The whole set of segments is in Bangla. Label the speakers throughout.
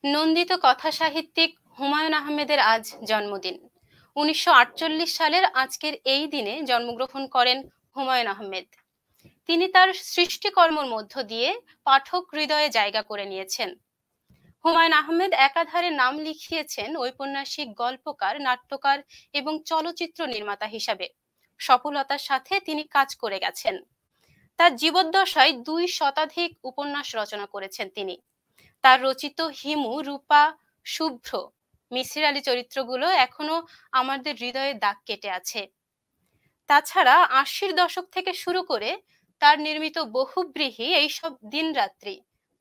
Speaker 1: নন্দিত কথা সাহিত্যিক হুমায়ুন আহমেদের আজ জন্মদিন। 1948 সালের আজকের এই দিনে জন্মগ্রহণ করেন হুমায়ুন আহমেদ। তিনি তার সৃষ্টিকর্মের মধ্য দিয়ে পাঠক হৃদয়ে জায়গা করে নিয়েছেন। হুমায়ুন আহমেদ একাধারে নাম লিখিয়েছেন ঔপন্যাসিক, গল্পকার, নাট্যকার এবং চলচ্চিত্র নির্মাতা হিসাবে। সফলতার সাথে তিনি কাজ করে গেছেন। তার জীবদ্দশায় 2 শতাধিক উপন্যাস রচনা করেছেন তিনি। তার রচিত হিমু, রূপা, শুভ্র, মিসির আলী চরিত্রগুলো এখনো আমাদের হৃদয়ে দাগ কেটে আছে। তাছাড়া 80-র দশক থেকে শুরু করে তার নির্মিত বহুব্রীহি এইসব দিনরাত্রি,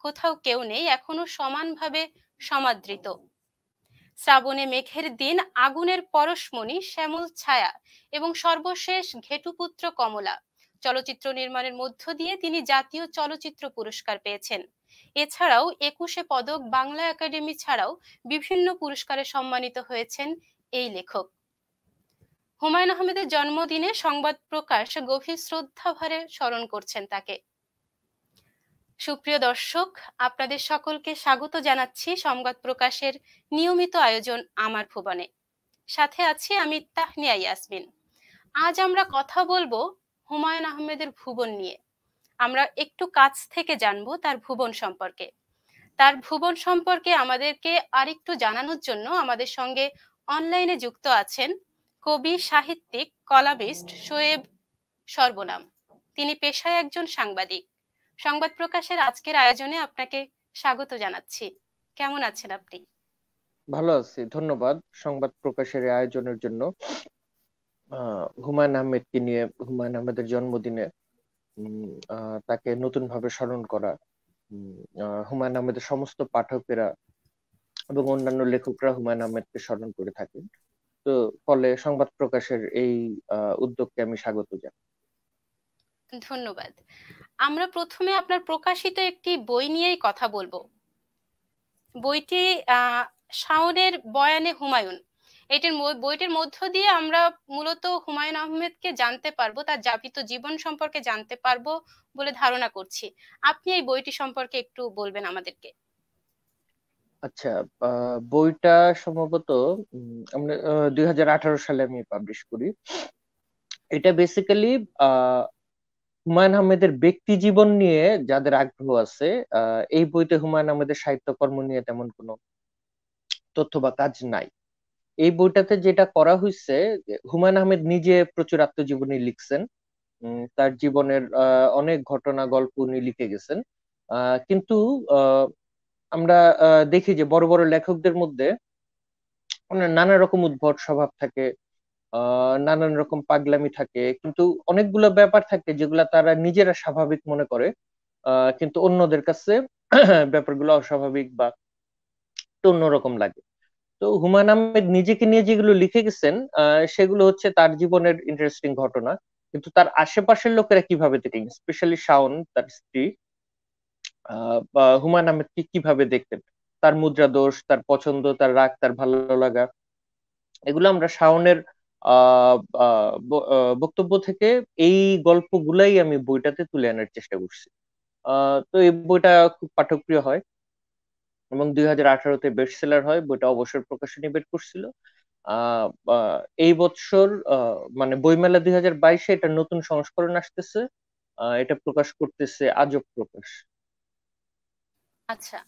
Speaker 1: কোথাও কেউ নেই এখনো সমানভাবে সমাদৃত। শ্রাবণে মেঘের দিন, আগুনের পরশমণি, শ্যামল ছায়া এবং সর্বশেষ ঘেটুপুত্র কমলা চলচ্চিত্র নির্মাণের মধ্য দিয়ে তিনি জাতীয় চলচ্চিত্র পুরস্কার পেয়েছেন। এছাড়াও 21 পদক, বাংলা একাডেমি ছাড়াও বিভিন্ন পুরস্কারে সম্মানিত হয়েছেন এই লেখক। হুমায়ুন আহমেদের জন্মদিনে সংবাদ প্রকাশ গভীর শ্রদ্ধাভরে স্মরণ করছেন তাকে। সুপ্রিয় দর্শক, আপনাদের সকলকে স্বাগত জানাচ্ছি সংবাদ প্রকাশের নিয়মিত আয়োজন আমার ভুবনে। সাথে আছি আমি তাহনিয়া ইয়াসমিন। আজ আমরা কথা বলবো হুমায়ুন আহমেদের ভুবন নিয়ে। আমরা একটু কাছ থেকে জানবো তার ভুবন সম্পর্কে। তার ভুবন সম্পর্কে আমাদেরকে আরেকটু জানানোর জন্য আমাদের সঙ্গে অনলাইনে যুক্ত আছেন কবি, সাহিত্যিক, কলামিস্ট শোয়েব সর্বনাম। তিনি পেশায় একজন সাংবাদিক। সংবাদ প্রকাশের আজকের আয়োজনে আপনাকে স্বাগত জানাচ্ছি। কেমন আছেন আপনি?
Speaker 2: ভালো আছি, ধন্যবাদ সংবাদ প্রকাশের এই আয়োজনের জন্য। হুমায়ুন আহমেদকে নিয়ে, হুমায়ুন আহমেদের জন্মদিনে তাকে নতুন ভাবে স্মরণ করা, হুমায়ুন আহমেদের সমস্ত পাঠকেরা এবং অন্যান্য লেখকরা হুমায়ুন আহমেদকে স্মরণ করে থাকেন। তো ফলে সংবাদ প্রকাশের এই উদ্যোগকে আমি স্বাগত জানাই।
Speaker 1: ধন্যবাদ। আমরা প্রথমে আপনার প্রকাশিত একটি বই নিয়েই কথা বলবো। বইটি শাওনের বয়ানে হুমায়ুন। বইটির মধ্য দিয়ে আমরা মূলত হুমায়ুন আহমেদকে জানতে পারবো, তার যাপিত জীবন সম্পর্কে জানতে পারবো বলে ধারণা করছি। আপনি এই বইটি সম্পর্কে একটু বলবেন আমাদেরকে।
Speaker 2: আচ্ছা, বইটা সম্ভবত আমরা 2018 সালে আমি পাবলিশ করি। এটা বেসিক্যালি হুমায়ুন আহমেদের ব্যক্তি জীবন নিয়ে যাদের আগ্রহ আছে, এই বইতে হুমায়ুন আহমেদের সাহিত্যকর্ম নিয়ে তেমন কোনো তথ্য বা কাজ নাই। এই বইটাতে যেটা করা হয়েছে, হুমায়ুন আহমেদ নিজে প্রচুর আত্মজীবনী লিখছেন। তার জীবনের অনেক ঘটনা, গল্প উনি লিখে গেছেন। কিন্তু আমরা দেখি যে বড় বড় লেখকদের মধ্যে নানা রকম উদ্ভট স্বভাব থাকে, নানান রকম পাগলামি থাকে, কিন্তু অনেকগুলো ব্যাপার থাকে যেগুলা তারা নিজেরা স্বাভাবিক মনে করে, কিন্তু অন্যদের কাছে ব্যাপারগুলো অস্বাভাবিক বা একটু অন্যরকম লাগে। তো হুমায়ুন আহমেদ নিজেকে নিয়ে যেগুলো লিখে গেছেন, সেগুলো হচ্ছে তার জীবনের ইন্টারেস্টিং ঘটনা। কিন্তু তার আশেপাশের লোকেরা কিভাবে দেখেন, স্পেশালি শাওন তার স্ত্রী, বা হুমায়ুন আহমেদকে কিভাবে দেখতেন, তার মুদ্রা দোষ, তার পছন্দ, তার রাগ, তার ভালো লাগা, এগুলো আমরা শাওনের আহ আহ, বক্তব্য থেকে এই গল্পগুলাই আমি বইটাতে তুলে আনার চেষ্টা করছি। তো এই বইটা খুব পাঠকপ্রিয় হয় এবং 2018-তে বেস্ট সেলার হয়। বইটা অবসর প্রকাশনী বের করছিল। আহ আহ, এই বছর মানে বইমেলা 2022-এ এটা নতুন সংস্করণ আসতেছে। এটা প্রকাশ করতেছে আজব প্রকাশ।
Speaker 1: আচ্ছা,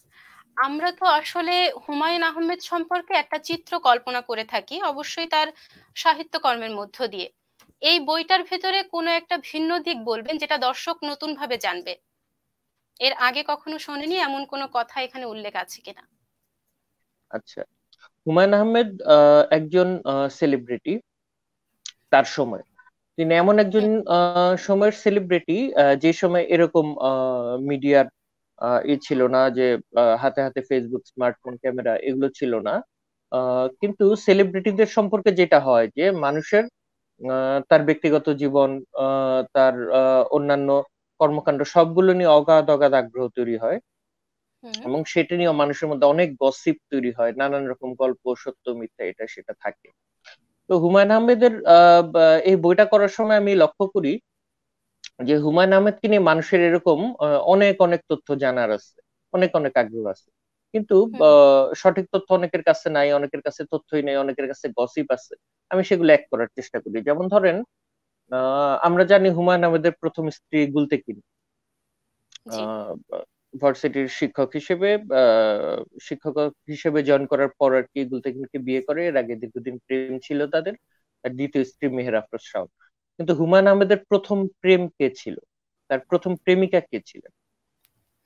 Speaker 1: আমরা তো আসলে হুমায়ুন আহমেদ সম্পর্কে একটা চিত্র কল্পনা করে থাকি, অবশ্যই তার সাহিত্যকর্মের মধ্য দিয়ে। এই বইটার ভেতরে কোনো একটা ভিন্ন দিক বলবেন যেটা দর্শক নতুন ভাবে জানবে। এর আগে কখনো শোনেনি এমন কোনো কথা এখানে উল্লেখ আছে কিনা?
Speaker 2: আচ্ছা, হুমায়ুন আহমেদ একজন সেলিব্রিটি। তার সময় তিনি এমন একজন
Speaker 1: হুম।
Speaker 2: সময়ের সেলিব্রিটি, যে সময় এরকম মিডিয়ার ছিল না, যে হাতে হাতে ফেসবুক, স্মার্টফোন, ক্যামেরা এগুলো ছিল না। কিন্তু সেলিব্রিটিদের সম্পর্কে যেটা হয় যে মানুষের তার ব্যক্তিগত জীবন, তার অন্যান্য কর্মকাণ্ড সবগুলো নিয়ে অগাধ অগাধ আগ্রহ তৈরি হয়
Speaker 1: হুম।
Speaker 2: এবং সেটা নিয়ে মানুষের মধ্যে অনেক গসিপ তৈরি হয়, নানান রকম গল্প, সত্য মিথ্যা এটা সেটা থাকে। তো হুমায়ুন আহমেদের এই বইটা করার সময় আমি লক্ষ্য করি যে হুমায়ুন আহমেদকে নিয়ে মানুষের এরকম অনেক অনেক তথ্য জানার আছে, অনেক অনেক আগ্রহ আছে। কিন্তু
Speaker 1: হুম।
Speaker 2: সঠিক তথ্য অনেকের কাছে নাই, অনেকের কাছে তথ্যই নেই, অনেকের কাছে গসিপ আছে। আমি সেগুলো এক করার চেষ্টা করি। যেমন ধরেন, আমরা জানি হুমায়ুন আহমেদের প্রথম স্ত্রী গুলতেকিন
Speaker 1: জি।
Speaker 2: ভার্সিটির শিক্ষক হিসেবে, শিক্ষক হিসেবে জয়েন করার পর আর কি গুলতেকিনকে বিয়ে করে। এর আগে দীর্ঘদিন প্রেম ছিল তাদের। আর দ্বিতীয় স্ত্রী মেহের আফরোজ শাওন। কিন্তু হুমায়ুন আহমেদের প্রথম প্রেম কে ছিল, তার প্রথম প্রেমিকা কে ছিলেন,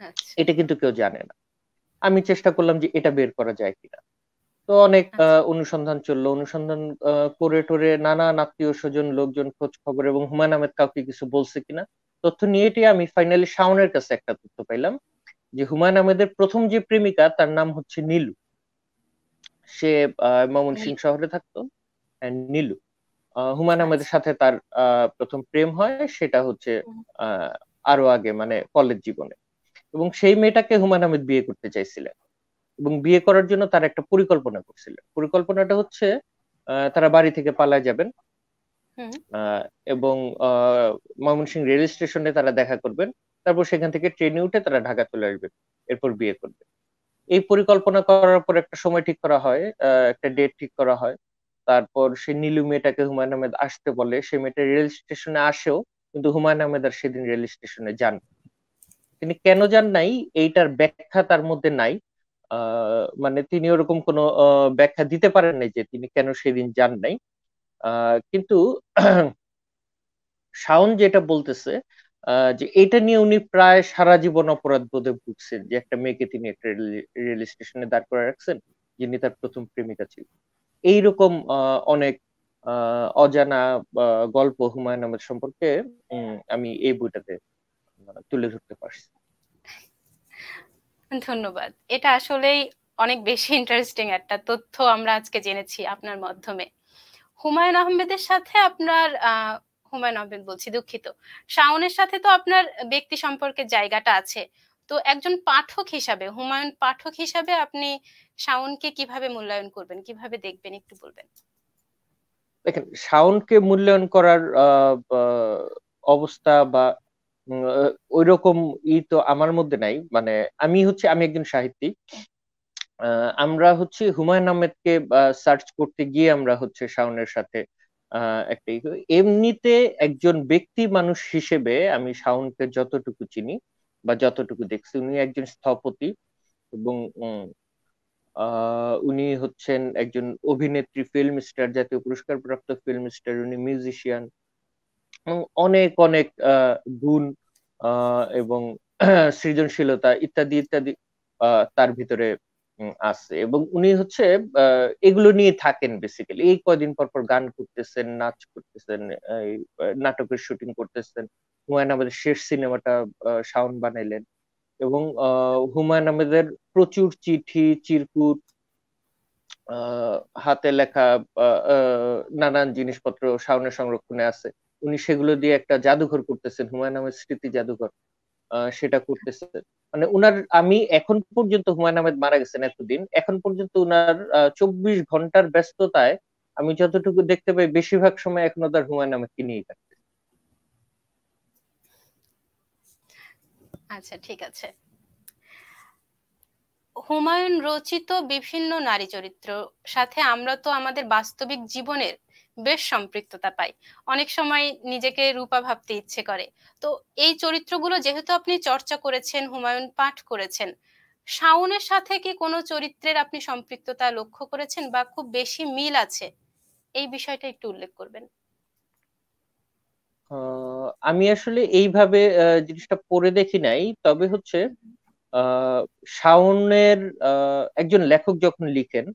Speaker 1: আচ্ছা।
Speaker 2: এটা কিন্তু কেউ জানে না। আমি চেষ্টা করলাম যে এটা বের করা যায় কিনা। তো অনেক
Speaker 1: আচ্ছা।
Speaker 2: অনুসন্ধান চললো, অনুসন্ধান করে টোরে নানান আত্মীয় স্বজন লোকজন খোঁজ খবর, এবং হুমায়ুন আহমেদ কাউকে কিছু বলছে কিনা তথ্য নিয়ে এটি আমি ফাইনালি শাওনের কাছে একটা তথ্য পাইলাম যে হুমায়ুন আহমেদের প্রথম যে প্রেমিকা তার নাম হচ্ছে নীলু। সে ময়মনসিংহ
Speaker 1: নীলু।
Speaker 2: শহরে থাকতো। নীলু, হুমায়ুন আহমেদের
Speaker 1: আচ্ছা।
Speaker 2: সাথে তার প্রথম প্রেম হয়, সেটা হচ্ছে
Speaker 1: হুম।
Speaker 2: আহ, আরো আগে, মানে কলেজ জীবনে। এবং সেই মেয়েটাকে হুমায়ুন আহমেদ বিয়ে করতে চাইছিলেন, এবং বিয়ে করার জন্য তার একটা পরিকল্পনা করছিলেন। পরিকল্পনাটা হচ্ছে তারা বাড়ি থেকে পালায় যাবেন,
Speaker 1: হুম।
Speaker 2: আহ, এবং ময়মনসিংহ রেল স্টেশনে তারা দেখা করবেন। তারপর সেখান থেকে ট্রেনে উঠে তারা ঢাকা চলে আসবেন, এরপর বিয়ে করবেন। এই পরিকল্পনা করার পর একটা সময় ঠিক করা হয়, একটা ডেট ঠিক করা হয়। তারপর সে নীলু মেয়েটাকে হুমায়ুন আহমেদ আসতে বলে, সে মেয়েটা রেল স্টেশনে আসেও, কিন্তু হুমায়ুন আহমেদ আর সেদিন রেল স্টেশনে যান। তিনি কেন যান নাই, এইটার ব্যাখ্যা তার মধ্যে নাই। মানে তিনি ওরকম কোনো ব্যাখ্যা দিতে পারেন নাই যে তিনি কেন সেদিন যান নাই। কিন্তু শাওন যেটা বলতেছে, যে এটা নিয়ে উনি প্রায় সারা জীবন অপরাধ বোধে ভুগছেন, যে একটা মেয়েকে তিনি একটা রেল স্টেশনে দাঁড় করে রাখছেন, যিনি তার প্রথম প্রেমিকা ছিল। এইরকম অনেক অজানা গল্প হুমায়ুন আহমেদ সম্পর্কে আমি এই বইটাতে তুলে ধরতে পারছি।
Speaker 1: ধন্যবাদ। এটা আসলেই অনেক বেশি ইন্টারেস্টিং একটা তথ্য আমরা আজকে জেনেছি আপনার মাধ্যমে। হুমায়ুন আহমেদের সাথে আপনার হুমায়ুন আহমেদ বলছি, দুঃখিত, শাওনের সাথে তো আপনার ব্যক্তি সম্পর্কের জায়গাটা আছে। তো একজন পাঠক হিসাবে, হুমায়ুন পাঠক হিসাবে আপনি শাওনকে কিভাবে মূল্যায়ন করবেন, কিভাবে দেখবেন, একটু বলবেন?
Speaker 2: দেখেন, শাওনকে মূল্যায়ন করার অবস্থা বা ওইরকম তো আমার মধ্যে নাই। মানে আমি একজন সাহিত্যিক। আমরা হচ্ছে হুমায়ুন আহমেদকে সার্চ করতে গিয়ে আমরা হচ্ছে শাওনের সাথে একটা এমনিতে একজন ব্যক্তি মানুষ হিসেবে আমি শাওনকে যতটুকু চিনি বা যতটুকু দেখছি, উনি একজন স্থপতি, এবং উনি হচ্ছেন একজন অভিনেত্রী, ফিল্ম স্টার, জাতীয় পুরস্কার প্রাপ্ত ফিল্ম স্টার, উনি মিউজিশিয়ান, এবং অনেক অনেক গুণ এবং সৃজনশীলতা ইত্যাদি ইত্যাদি তার ভিতরে আছে। এবং উনি হচ্ছে এগুলো নিয়ে থাকেন বেসিক্যালি। এই কয়দিন পর পর গান করতেছেন, নাচ করতেছেন, এই নাটকের শুটিং করতেছেন। হুমায়ুন আহমেদের শেষ সিনেমাটা শাওন বানাইলেন। এবং হুমায়ুন আহমেদের প্রচুর চিঠি, চিরকুট, আহ, হাতে লেখা নানান জিনিসপত্র শাওনের সংরক্ষণে আছে। উনি সেগুলো দিয়ে একটা জাদুঘর করতেছেন, হুমায়ুন আহমেদ স্মৃতি জাদুঘর, সেটা করতেছেন। মানে উনার, আমি এখন পর্যন্ত, হুমায়ুন আহমেদ মারা গেছেন এতদিন, এখন পর্যন্ত উনার 24 ঘন্টার ব্যস্ততায় আমি যতটুকু দেখতে পাই বেশিরভাগ সময় এখনো তার হুমায়ুন আহমেদকে নিয়ে কাটছে।
Speaker 1: আচ্ছা, ঠিক আছে। হুমায়ুন রচিত বিভিন্ন নারী চরিত্র সাথে আমরা তো আমাদের বাস্তবিক জীবনের বেশ সম্পৃক্ততা পাই। অনেক সময় নিজেকে রূপা ভাবতে ইচ্ছে করে। তো এই চরিত্রগুলো যেহেতু আপনি চর্চা করেছেন, হুমায়ুন পাঠ করেছেন, শাওনের সাথে কি কোনো চরিত্রের আপনি সম্পৃক্ততা লক্ষ্য করেছেন বা খুব বেশি মিল আছে, এই বিষয়টা একটু উল্লেখ করবেন?
Speaker 2: আমি আসলে এইভাবে জিনিসটা পড়ে দেখি নাই, তবে হচ্ছে আহ শাওনের একজন লেখক যখন লিখেন,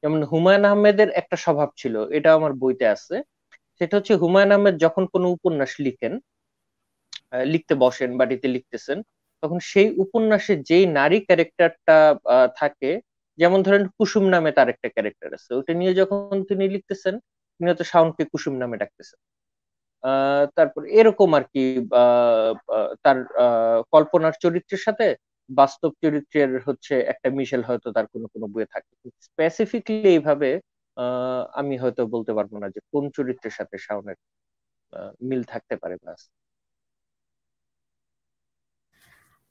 Speaker 2: যেমন হুমায়ুন আহমেদের একটা স্বভাব ছিল, এটা আমার বইতে আছে। সেটা হচ্ছে হুমায়ুন আহমেদ যখন কোনো উপন্যাস লিখেন, লিখতে বসেন, বাড়িতে লিখতেছেন, তখন সেই উপন্যাসে যেই নারী ক্যারেক্টারটা থাকে, যেমন ধরেন কুসুম নামে তার একটা ক্যারেক্টার আছে, ওটা নিয়ে যখন তিনি লিখতেছেন, তিনি হয়তো শাওনকে কুসুম নামে ডাকতেছেন। তারপর এরকম আর কি, তার কল্পনার চরিত্রের সাথে বাস্তব চরিত্রের হচ্ছে একটা মিশেল হয়তো তার কোনো কোনো বইয়ে থাকে। স্পেসিফিকলি এইভাবে আমি হয়তো বলতে পারবো না যে কোন চরিত্রের সাথে শাওনের মিল থাকতে পারে, বাস।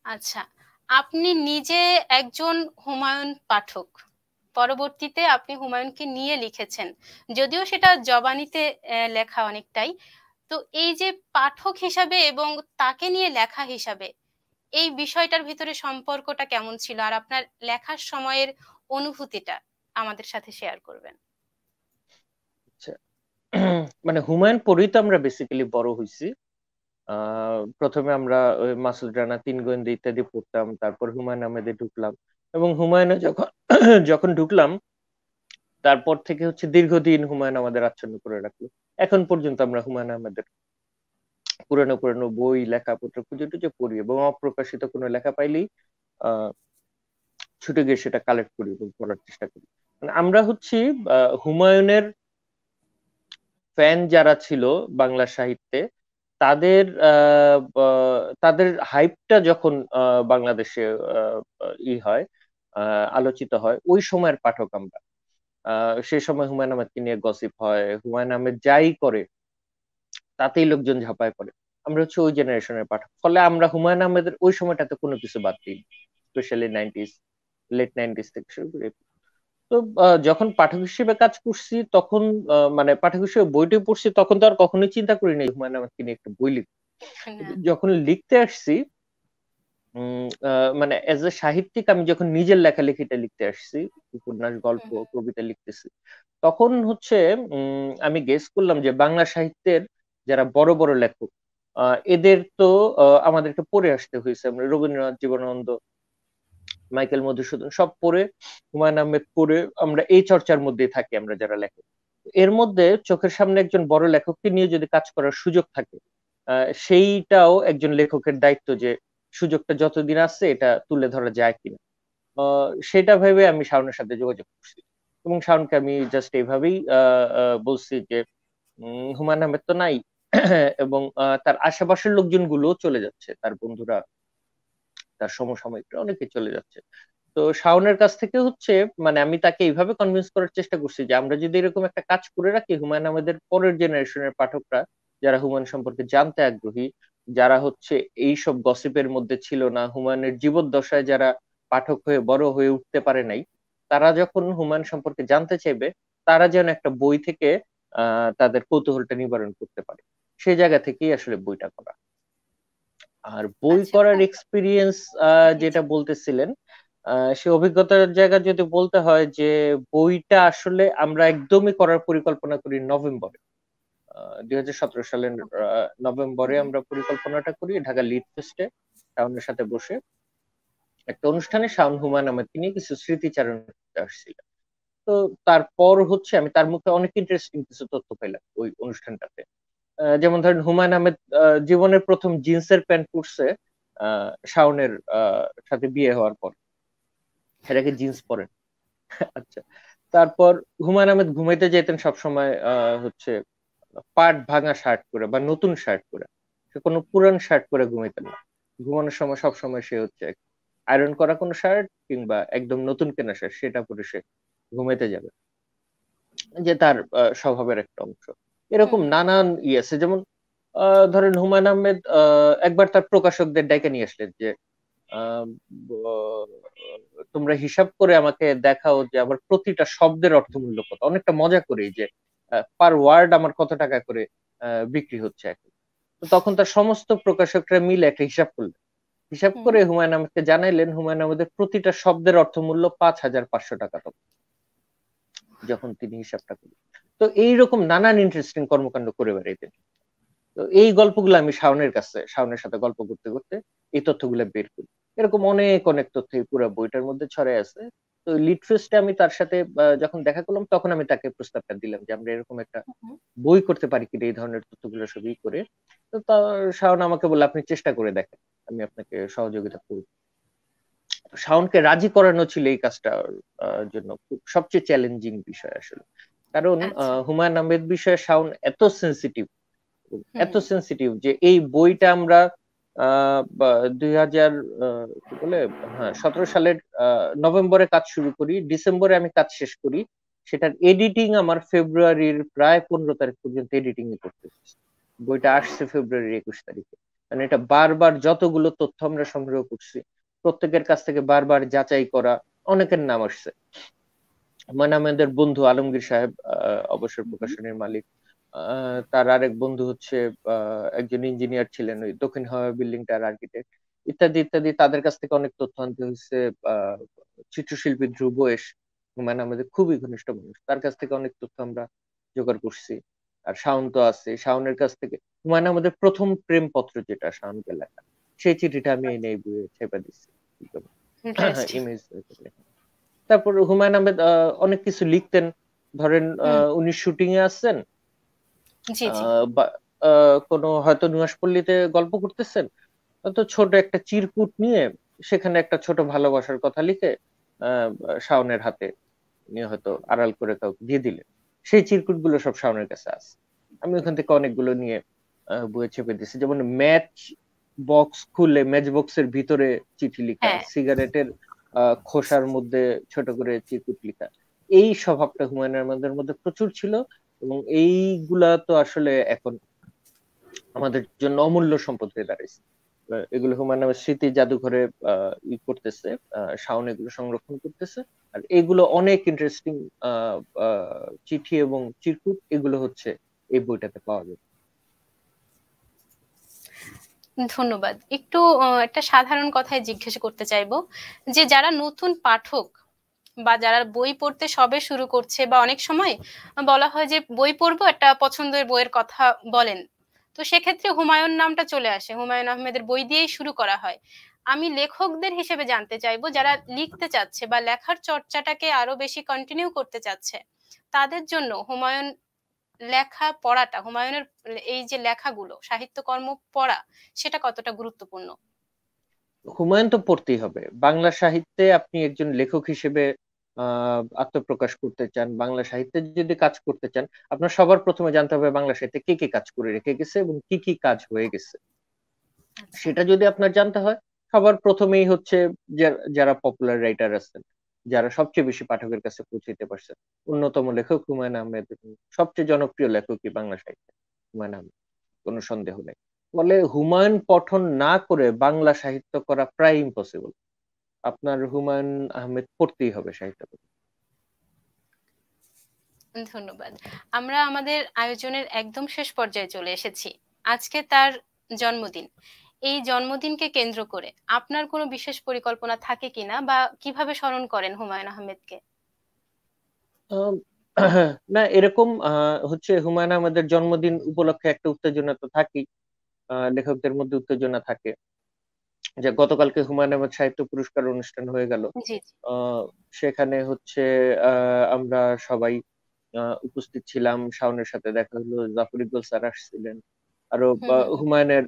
Speaker 1: আচ্ছা, আপনি নিজে একজন হুমায়ুন পাঠক, পরবর্তীতে আপনি হুমায়ুনকে নিয়ে লিখেছেন, যদিও সেটা জবানিতে লেখা অনেকটাই। তো এই যে পাঠক হিসাবে এবং তাকে নিয়ে লেখা হিসাবে, এই বিষয়টার ভিতরে সম্পর্কটা কেমন ছিল, আর আপনার লেখার সময়ের অনুভূতিটা আমাদের সাথে শেয়ার করবেন।
Speaker 2: আচ্ছা, মানে হুমায়ুন পড়েই তো আমরা বেসিক্যালি বড় হইছি। প্রথমে আমরা ওই মাসুদ রানা, তিন গোয়েন্দা ইত্যাদি পড়তাম, তারপর হুমায়ুন আহমেদে ঢুকলাম। এবং হুমায়ুনে যখন যখন ঢুকলাম, তারপর থেকে হচ্ছে দীর্ঘদিন হুমায়ুন আমাদের আচ্ছন্ন করে রাখলো। এখন পর্যন্ত আমরা হুমায়ুন আহমেদের পুরানো পুরানো বই, লেখাপত্র খুঁজে টুজে পড়ি, এবং অপ্রকাশিত কোনো লেখা পাইলেই আহ ছুটে গিয়ে সেটা কালেক্ট করি এবং পড়ার চেষ্টা করি। মানে আমরা হচ্ছি হুমায়ুনের ফ্যান যারা ছিল বাংলা সাহিত্যে, তাদের তাদের হাইপটা যখন বাংলাদেশে আহ, হয়, আলোচিত হয়, ওই সময়ের পাঠক আমরা। সে সময় হুমায়ুন আহমেদকে নিয়ে গসিপ হয়, হুমায়ুন আহমেদ যাই করে তাতেই লোকজন ঝাঁপায় পড়ে। আমরা হচ্ছে ওই জেনারেশনের পাঠক, ফলে আমরা হুমায়ুন আহমেদের ওই সময়টাতে কোনো কিছু বাদ দিই, স্পেশালি নাইনটিস, লেট নাইনটিস থেকে শুরু করে। তো যখন পাঠক হিসেবে কাজ করছি তখন, মানে পাঠক হিসেবে বইটি পড়ছি, তখন তো আর কখনোই চিন্তা করিনি হুমায়ুন আহমেদকে নিয়ে একটা বই লিখব।
Speaker 1: না।
Speaker 2: যখন লিখতে আসছি, মানে এজ এ সাহিত্যিক আমি যখন নিজের লেখালেখিটা লিখতে আসছি, উপন্যাস, গল্প,
Speaker 1: হুম।
Speaker 2: কবিতা লিখতেছি, তখন হচ্ছে আমি গেস করলাম যে বাংলা সাহিত্যের যারা বড় বড় লেখক, এদের তো আমাদেরকে পড়ে আসতে হয়েছে। আমরা রবীন্দ্রনাথ, জীবনানন্দ, মাইকেল মধুসূদন সব পড়ে, হুমায়ুন আহমেদ পড়ে আমরা এই চর্চার মধ্যেই থাকি আমরা যারা লেখক। এর মধ্যে চোখের সামনে একজন বড় লেখককে নিয়ে যদি কাজ করার সুযোগ থাকে, সেইটাও একজন লেখকের দায়িত্ব যে সুযোগটা যতদিন আছে এটা তুলে ধরা যায় কিনা। সেটা ভেবে আমি শাওনের সাথে যোগাযোগ করছি, এবং শাওনকে আমি জাস্ট এইভাবেই বলছি যে হুমায়ুন আহমেদ তো নাই এবং তার আশেপাশের লোকজন গুলো চলে যাচ্ছে, তার বন্ধুরা, তার সমসাময়িকরা অনেকে চলে যাচ্ছে। তো শাওনের কাছ থেকে হচ্ছে, মানে আমি তাকে এইভাবে কনভিন্স করার চেষ্টা করছি যে আমরা যদি এরকম একটা কাজ করে রাখি, হুমায়ুন আহমেদের পরের জেনারেশনের পাঠকরা, যারা হুমায়ুন সম্পর্কে জানতে আগ্রহী, যারা হচ্ছে এই সব গসিপের মধ্যে ছিল না, হুমায়ুনের জীবদ্দশায় যারা পাঠক হয়ে বড় হয়ে উঠতে পারে নাই, তারা যখন হুমায়ুন সম্পর্কে জানতে চাইবে, তারা যেন একটা বই থেকে তাদের কৌতূহলটা নিবারণ করতে পারে। সেই জায়গা থেকেই আসলে বইটা করা। আর বই
Speaker 1: আচ্ছা,
Speaker 2: করার
Speaker 1: খুব।
Speaker 2: এক্সপিরিয়েন্স
Speaker 1: জি, জি।
Speaker 2: যেটা বলতেছিলেন, সে অভিজ্ঞতার জায়গা যদি বলতে হয়, যে বইটা আসলে আমরা একদমই করার পরিকল্পনা করি নভেম্বরে, 2017 সালের
Speaker 1: ওকে।
Speaker 2: নভেম্বরে
Speaker 1: হুম।
Speaker 2: আমরা পরিকল্পনাটা করি ঢাকা লিড ফেস্টে, শাওনের সাথে বসে একটা অনুষ্ঠানে শাওন হুমায়ুন আহমেদকে নিয়ে কিছু স্মৃতিচারণ করতে আসছিল। তো তারপর হচ্ছে আমি তার মুখে অনেক ইন্টারেস্টিং কিছু তথ্য পেলাম ওই অনুষ্ঠানটাতে। যেমন ধরেন হুমায়ুন আহমেদ জীবনের প্রথম জিন্সের প্যান্ট পরছে শাওনের সাথে বিয়ে হওয়ার পর, এটাকে জিন্স পরেন। আচ্ছা, তারপর হুমায়ুন আহমেদ ঘুমাইতে যেতেন সবসময় হচ্ছে পাট ভাঙা শার্ট পরে বা নতুন শার্ট পরে, সে কোনো পুরান শার্ট পরে ঘুমাইতেন না। ঘুমানোর সময় সবসময় সে হচ্ছে আয়রন করা কোনো শার্ট কিংবা একদম নতুন কেনা শার্ট সেটা পরে সে ঘুমাইতে যাবে, যে তার স্বভাবের একটা অংশ। এরকম
Speaker 1: হুম।
Speaker 2: নানান আছে, যেমন ধরেন হুমায়ুন আহমেদ একবার তার প্রকাশকদের ডেকে নিয়ে আসলেন যে আহ, ব- তোমরা হিসাব করে আমাকে দেখাও যে আমার প্রতিটা শব্দের অর্থমূল্য কত, অনেকটা মজা করে, যে পার ওয়ার্ড আমার কত টাকা করে বিক্রি হচ্ছে এখন। তো তখন তার সমস্ত প্রকাশকরা মিলে একটা হিসাব করলেন, হিসাব
Speaker 1: হুম।
Speaker 2: করে হুমায়ুন আহমেদকে জানাইলেন হুমায়ুন আহমেদের প্রতিটা শব্দের অর্থমূল্য 5,500 টাকা তখন, যখন তিনি হিসাবটা করলেন। তো এইরকম নানান ইন্টারেস্টিং কর্মকাণ্ড করে বেড়াইতেন। তো এই গল্পগুলো আমি শাওনের সাথে গল্প করতে করতে এই তথ্যগুলো বের করি। এরকম অনেক অনেক তথ্য এই পুরো বইটার মধ্যে ছড়াই আছে। তো লিট ফেস্টে আমি তার সাথে যখন দেখা করলাম, তখন আমি তাকে প্রস্তাবটা দিলাম যে আমরা এরকম একটা
Speaker 1: হুম।
Speaker 2: বই করতে পারি কিনা এই ধরনের তথ্যগুলো সবই করে। তো শাওন আমাকে বলল, আপনি চেষ্টা করে দেখেন, আমি আপনাকে সহযোগিতা করব। শাওনকে রাজি করানো ছিল এই কাজটার জন্য সবচেয়ে চ্যালেঞ্জিং বিষয় আসলে। কারণ
Speaker 1: আচ্ছা।
Speaker 2: হুমায়ুন আহমেদ বিষয়ে শাওন এত সেন্সিটিভ,
Speaker 1: হুম।
Speaker 2: এত সেন্সিটিভ যে এই বইটা আমরা 2000 কি বলে, হ্যাঁ 17 সালের নভেম্বরে কাজ শুরু করি, ডিসেম্বরে আমি কাজ শেষ করি। সেটার এডিটিং আমার ফেব্রুয়ারির প্রায় 15 তারিখ পর্যন্ত এডিটিং করতে হয়েছে। বইটা আসছে ফেব্রুয়ারির 21 তারিখে। মানে এটা বারবার যতগুলো তথ্য আমরা সংগ্রহ করছি, প্রত্যেকের কাছ থেকে বারবার যাচাই করা, অনেকের নাম আসছে। হুমায়ুন আহমেদের বন্ধু আলমগীর সাহেব, অবসর প্রকাশনীর মালিক, তার আরেক বন্ধু হচ্ছে একজন ইঞ্জিনিয়ার ছিলেন, ওই দক্ষিণ হাওয়া বিল্ডিংটার আর্কিটেক্ট, ইত্যাদি ইত্যাদি। তাদের কাছ থেকে অনেক তথ্য আনতে হয়েছে। আহ চিত্রশিল্পী ধ্রুব এস হুমায়ুন আহমেদের খুবই ঘনিষ্ঠ মানুষ, তার কাছ থেকে অনেক তথ্য আমরা জোগাড় করছি। আর শাওন তো আছে, শাওনের কাছ থেকে হুমায়ুন আহমেদের প্রথম প্রেমপত্র যেটা শাওনকে লেখা, সেই চিঠিটা আমি এনে এই বইয়ে ছেপে দিচ্ছি
Speaker 1: ইন্টারেস্টিং।
Speaker 2: ইমেজ। তারপর হুমায়ুন আহমেদ অনেক কিছু লিখতেন। ধরেন
Speaker 1: হুম।
Speaker 2: উনি শুটিং এ আছেন,
Speaker 1: জি, জি।
Speaker 2: কোনো হয়তো নুহাশপল্লীতে গল্প করতেছেন, তো ছোট একটা চিরকুট নিয়ে সেখানে একটা ছোট ভালোবাসার কথা লিখে আহ শাওনের হাতে নিয়ে হয়তো আড়াল করে কাউকে দিয়ে দিলেন। সেই চিরকুট গুলো সব শাওনের কাছে আছে। আমি ওখান থেকে অনেকগুলো নিয়ে বইয়ে চেপে দিয়েছি। যেমন ম্যাচ বক্স খুলে ম্যাচ বক্সের ভিতরে চিঠি লিখা,
Speaker 1: হ্যাঁ।
Speaker 2: সিগারেটের খোসার মধ্যে ছোট করে চিরকুট লিখা, এই স্বভাবটা হুমায়ুন আহমেদের মধ্যে প্রচুর ছিল। এবং এইগুলা তো আসলে এখন আমাদের জন্য অমূল্য সম্পদ হয়ে দাঁড়িয়েছে। এগুলো হুমায়ুন আহমেদ স্মৃতি জাদুঘরে করতেছে, শাওন এগুলো সংরক্ষণ করতেছে। আর এগুলো অনেক ইন্টারেস্টিং চিঠি এবং চিরকুট, এগুলো হচ্ছে এই বইটাতে পাওয়া যায়।
Speaker 1: ধন্যবাদ। একটু একটা সাধারণ কথায় জিজ্ঞেস করতে চাইবো, যে যারা নতুন পাঠক বা যারা বই পড়তে সবে শুরু করছে, বা অনেক সময় বলা হয় যে বই পড়বো, একটা পছন্দের বইয়ের কথা বলেন, তো সেক্ষেত্রে হুমায়ুন নামটা চলে আসে, হুমায়ুন আহমেদের বই দিয়েই শুরু করা হয়। আমি লেখকদের হিসেবে জানতে চাইবো, যারা লিখতে চাচ্ছে বা লেখার চর্চাটাকে আরো বেশি কন্টিনিউ করতে চাচ্ছে, তাদের জন্য হুমায়ুন লেখা পড়াটা, হুমায়ুনের এই যে লেখাগুলো সাহিত্যকর্ম পড়া, সেটা কতটা গুরুত্বপূর্ণ?
Speaker 2: হুমায়ুন তো পড়তেই হবে। বাংলা সাহিত্যে আপনি একজন লেখক হিসেবে আত্মপ্রকাশ করতে চান, বাংলা সাহিত্যে যদি কাজ করতে চান, আপনার সবার প্রথমে জানতে হবে বাংলা সাহিত্যে কে কে কাজ করে রেখে গেছে এবং কি কি কাজ হয়ে গেছে।
Speaker 1: আচ্ছা।
Speaker 2: সেটা যদি আপনার জানতে হয়, সবার প্রথমেই হচ্ছে যারা পপুলার রাইটার আছেন, যারা সবচেয়ে বেশি পাঠকের কাছে পৌঁছাতে পারছেন, অন্যতম লেখক হুমায়ুন আহমেদ, এবং সবচেয়ে জনপ্রিয় লেখকই বাংলা সাহিত্যে হুমায়ুন আহমেদ, কোনো সন্দেহ নেই। ফলে হুমায়ুন পঠন না করে বাংলা সাহিত্য করা প্রায় ইম্পসিবল। আপনার হুমায়ুন আহমেদ পড়তেই হবে সাহিত্য।
Speaker 1: ধন্যবাদ। আমরা আমাদের আয়োজনের একদম শেষ পর্যায়ে চলে এসেছি। আজকে তার জন্মদিন। এই জন্মদিনকে কেন্দ্র করে আপনার কোনো বিশেষ পরিকল্পনা থাকে কিনা, বা কিভাবে স্মরণ করেন হুমায়ুন আহমেদকে?
Speaker 2: আম, না, এরকম হচ্ছে হুমায়ুন আহমেদের জন্মদিন উপলক্ষে একটা উত্তেজনা তো থাকেই। লেখকদের মধ্যে উত্তেজনা থাকে। যে গতকালকে হুমায়ুন আহমেদ সাহিত্য পুরস্কার অনুষ্ঠান হয়ে গেল।
Speaker 1: জি, জি।
Speaker 2: আহ, সেখানে হচ্ছে আমরা সবাই উপস্থিত ছিলাম। শাওনের সাথে দেখা হলো, জাফর ইকবাল স্যার আসছিলেন, আরো
Speaker 1: হুম, হুম, হুম।
Speaker 2: হুমায়ুনের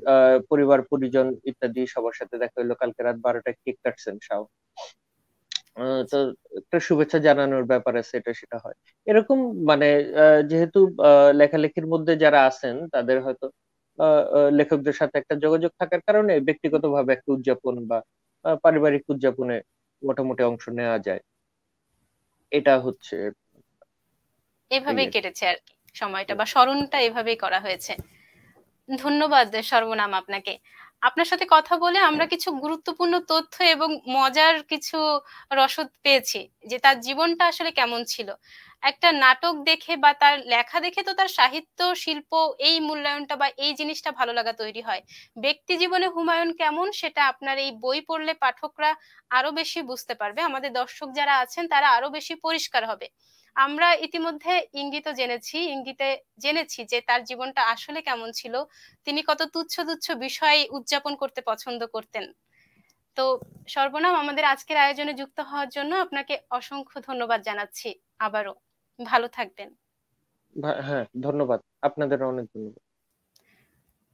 Speaker 2: পরিবার পরিজন ইত্যাদি সবার সাথে দেখা হলো। কালকে রাত 12টায় কেক কাটছেন শাওন। তো একটা শুভেচ্ছা জানানোর ব্যাপার আছে, এটা সেটা হয় এরকম। মানে যেহেতু লেখালেখির মধ্যে যারা আছেন তাদের হয়তো লেখকদের সাথে একটা যোগাযোগ থাকার কারণে ব্যক্তিগতভাবে একটা উদযাপন বা পারিবারিক উদযাপনে মোটামুটি অংশ নেওয়া যায়। এটা হচ্ছে এই
Speaker 1: এভাবেই
Speaker 2: আর
Speaker 1: কেটেছে আর কি সময়টা,
Speaker 2: কি।
Speaker 1: বা স্মরণটা এভাবেই করা হয়েছে। ধন্যবাদ সর্বনাম আপনাকে। আপনার সাথে কথা বলে আমরা কিছু গুরুত্বপূর্ণ তথ্য এবং মজার কিছু রসদ পেয়েছি, যে তার জীবনটা আসলে কেমন ছিল। একটা নাটক দেখে বা তার লেখা দেখে তো তার সাহিত্য শিল্প, এই মূল্যায়নটা বা এই জিনিসটা ভালো লাগা তৈরি হয়। ব্যক্তি জীবনে হুমায়ুন কেমন, সেটা আপনার এই বই পড়লে পাঠকরা আরো বেশি বুঝতে পারবে, আমাদের দর্শক যারা আছেন তারা আরো বেশি পরিষ্কার হবে। আমরা ইতিমধ্যে ইঙ্গিতে জেনেছি যে তার জীবনটা আসলে কেমন ছিল, তিনি কত তুচ্ছ তুচ্ছ বিষয় উদযাপন করতে পছন্দ করতেন। তো সর্বনাম, আমাদের আজকের আয়োজনে যুক্ত হওয়ার জন্য আপনাকে অসংখ্য ধন্যবাদ জানাচ্ছি আবারও। ভালো থাকবেন।
Speaker 2: হ্যাঁ, ধন্যবাদ। আপনাদের অনেক ধন্যবাদ।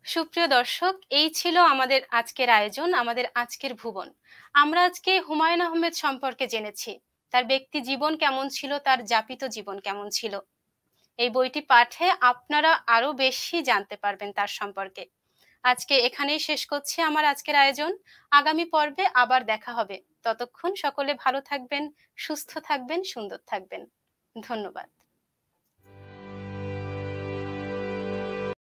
Speaker 1: সুপ্রিয় দর্শক, এই ছিল আমাদের আজকের আয়োজন, আমাদের আজকের ভুবন। আমরা আজকে হুমায়ুন আহমেদ সম্পর্কে জেনেছি, তার ব্যক্তি জীবন কেমন ছিল, তার যাপিত জীবন কেমন ছিল। এই বইটি পাঠে আপনারা আরো বেশি জানতে পারবেন তার সম্পর্কে। আজকে এখানেই শেষ করছি আমার আজকের আয়োজন। আগামী পর্বে আবার দেখা হবে। ততক্ষণ সকলে ভালো থাকবেন, সুস্থ থাকবেন, সুন্দর থাকবেন। ধন্যবাদ।